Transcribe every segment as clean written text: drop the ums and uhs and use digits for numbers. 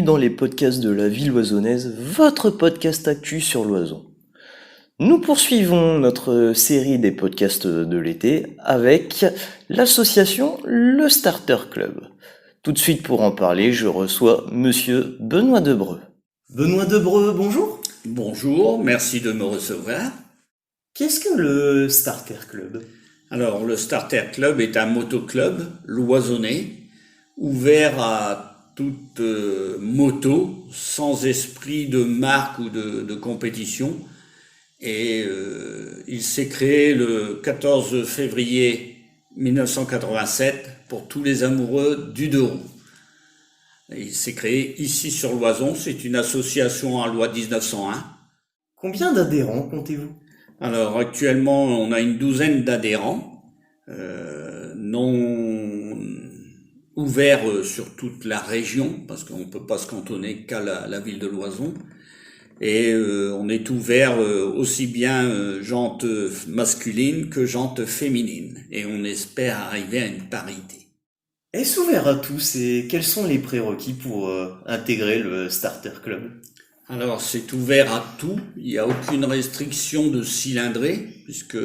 dans les podcasts de la ville loisonnaise, votre podcast actu sur l'Oison. Nous poursuivons notre série des podcasts de l'été avec l'association Le Starter Club. Tout de suite pour en parler, je reçois monsieur Benoît Debreu. Benoît Debreu, bonjour. Bonjour, merci de me recevoir. Qu'est-ce que le Starter Club ? Alors, le Starter Club est un motoclub loisonné, ouvert à toute moto, sans esprit de marque ou de compétition. Et il s'est créé le 14 février 1987 pour tous les amoureux du deux roues. Il s'est créé ici sur l'Oison, c'est une association à loi 1901. Combien d'adhérents comptez-vous ? Alors actuellement, on a une douzaine d'adhérents, non ouverts sur toute la région, parce qu'on ne peut pas se cantonner qu'à la ville de l'Oison. Et on est ouvert aussi bien jante masculine que jante féminine. Et on espère arriver à une parité. Est-ce ouvert à tous et quels sont les prérequis pour intégrer le Starter Club ? Alors c'est ouvert à tout, il n'y a aucune restriction de cylindrée, puisque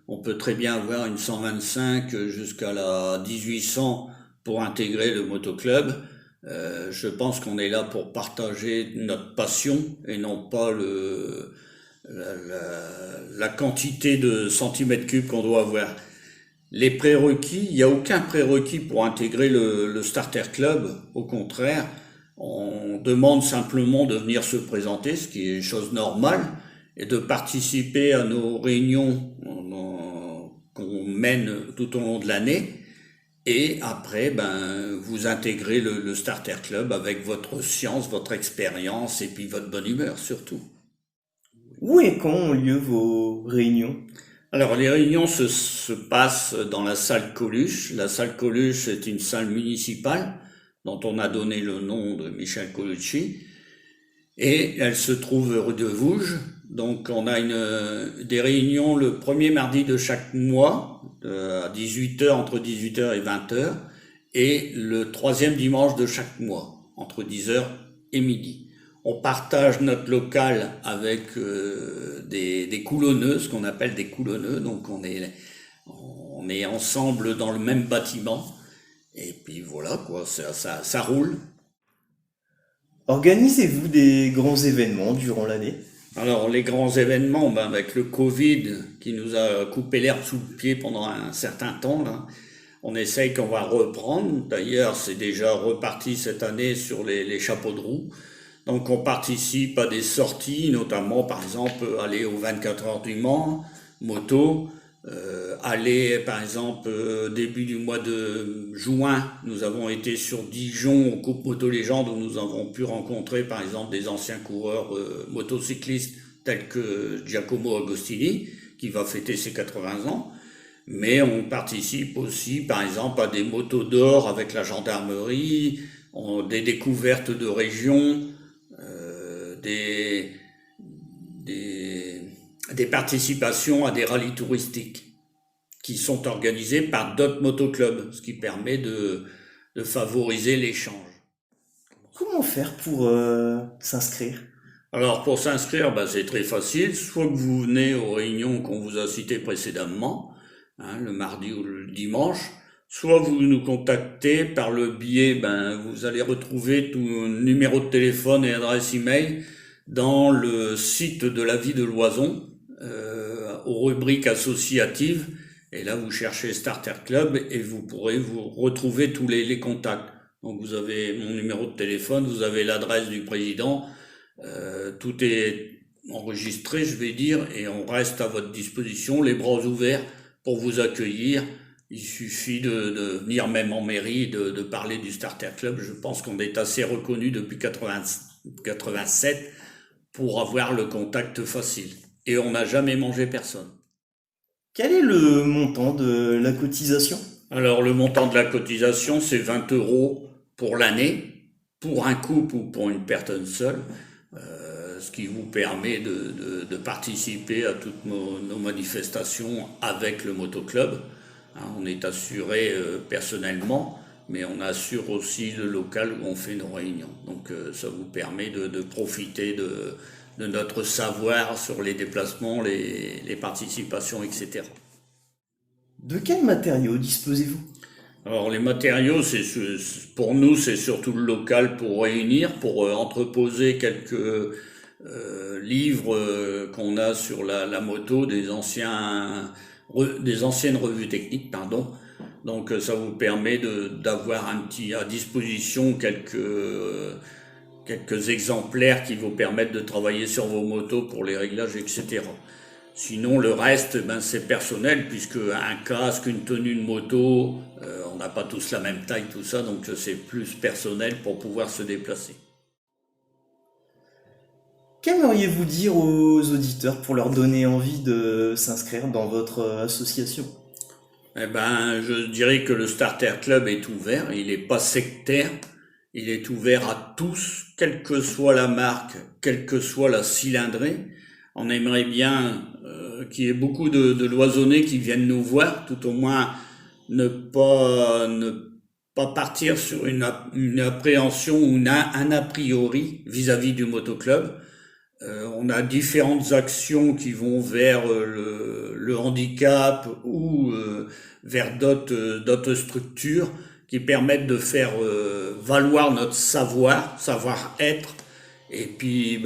on peut très bien avoir une 125 jusqu'à la 1800 pour intégrer le motoclub. Je pense qu'on est là pour partager notre passion et non pas la quantité de centimètres cubes qu'on doit avoir. Les prérequis, il n'y a aucun prérequis pour intégrer le Starter Club, au contraire. On demande simplement de venir se présenter, ce qui est une chose normale, et de participer à nos réunions qu'on mène tout au long de l'année. Et après, vous intégrez le Starter Club avec votre science, votre expérience et puis votre bonne humeur surtout. Où et quand ont lieu vos réunions ? Alors les réunions se passent dans la salle Coluche. La salle Coluche est une salle municipale dont on a donné le nom de Michel Colucci, et elle se trouve rue de Vouges. Donc on a des réunions le premier mardi de chaque mois, à 18h, entre 18h et 20h, et le troisième dimanche de chaque mois, entre 10h et midi. On partage notre local avec des coulonneux, ce qu'on appelle des coulonneux, donc on est ensemble dans le même bâtiment. Et puis voilà, quoi, ça roule. Organisez-vous des grands événements durant l'année ? Alors, les grands événements, avec le Covid qui nous a coupé l'herbe sous le pied pendant un certain temps, là, on essaye qu'on va reprendre. D'ailleurs, c'est déjà reparti cette année sur les chapeaux de roue. Donc, on participe à des sorties, notamment, par exemple, aller aux 24 heures du Mans, moto. Aller, par exemple, début du mois de juin, nous avons été sur Dijon au Coupe Moto Légende où nous avons pu rencontrer, par exemple, des anciens coureurs motocyclistes tels que Giacomo Agostini, qui va fêter ses 80 ans. Mais on participe aussi, par exemple, à des motos d'or avec la gendarmerie, des découvertes de régions, des participations à des rallyes touristiques qui sont organisés par d'autres motoclubs, ce qui permet de favoriser l'échange. Comment faire pour s'inscrire ? Alors pour s'inscrire, c'est très facile, soit que vous venez aux réunions qu'on vous a citées précédemment, le mardi ou le dimanche, soit vous nous contactez par le biais, vous allez retrouver tout numéro de téléphone et adresse email dans le site de la ville de l'Oison, aux rubriques associatives, et là vous cherchez Starter Club et vous pourrez vous retrouver tous les contacts. Donc vous avez mon numéro de téléphone, vous avez l'adresse du président, tout est enregistré, je vais dire, et on reste à votre disposition, les bras ouverts pour vous accueillir. Il suffit de venir même en mairie, de parler du Starter Club. Je pense qu'on est assez reconnu depuis 87 pour avoir le contact facile. Et on n'a jamais mangé personne. Quel est le montant de la cotisation ? Alors le montant de la cotisation, c'est 20 € pour l'année, pour un couple ou pour une personne seule, ce qui vous permet de participer à toutes nos manifestations avec le motoclub. On est assuré personnellement, mais on assure aussi le local où on fait nos réunions. Donc ça vous permet de profiter de notre savoir sur les déplacements, les participations, etc. De quels matériaux disposez-vous? Alors les matériaux, pour nous, c'est surtout le local pour réunir, pour entreposer quelques livres qu'on a sur la moto, des anciennes revues techniques, pardon. Donc ça vous permet d'avoir à disposition quelques exemplaires qui vous permettent de travailler sur vos motos pour les réglages, etc. Sinon, le reste, c'est personnel, puisque un casque, une tenue de moto, on n'a pas tous la même taille, tout ça, donc c'est plus personnel pour pouvoir se déplacer. Qu'aimeriez-vous dire aux auditeurs pour leur donner envie de s'inscrire dans votre association? Je dirais que le Starter Club est ouvert, il n'est pas sectaire, il est ouvert à tous, quelle que soit la marque, quelle que soit la cylindrée. On aimerait bien qu'il y ait beaucoup de loisonnés qui viennent nous voir, tout au moins ne pas partir sur une appréhension ou un a priori vis-à-vis du motoclub. On a différentes actions qui vont vers le handicap ou vers d'autres structures qui permettent de faire valoir notre savoir-être, et puis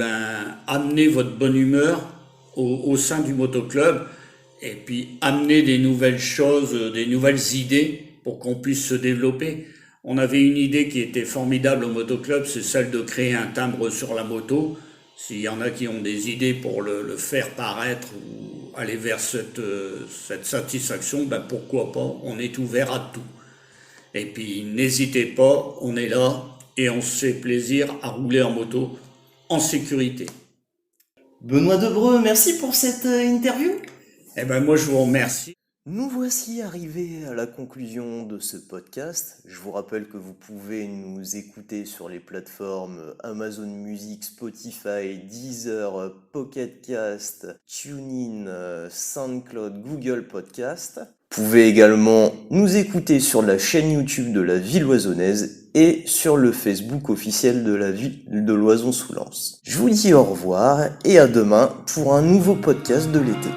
amener votre bonne humeur au sein du motoclub, et puis amener des nouvelles choses, des nouvelles idées pour qu'on puisse se développer. On avait une idée qui était formidable au motoclub, c'est celle de créer un timbre sur la moto. S'il y en a qui ont des idées pour le faire paraître ou aller vers cette satisfaction, pourquoi pas, on est ouvert à tout. Et puis n'hésitez pas, on est là et on se fait plaisir à rouler en moto en sécurité. Benoît Debreu, merci pour cette interview. Moi je vous remercie. Nous voici arrivés à la conclusion de ce podcast. Je vous rappelle que vous pouvez nous écouter sur les plateformes Amazon Music, Spotify, Deezer, Pocket Cast, TuneIn, SoundCloud, Google Podcast. Vous pouvez également nous écouter sur la chaîne YouTube de la Ville Loisonnaise et sur le Facebook officiel de la ville de Loison-sous-Lens. Je vous dis au revoir et à demain pour un nouveau podcast de l'été.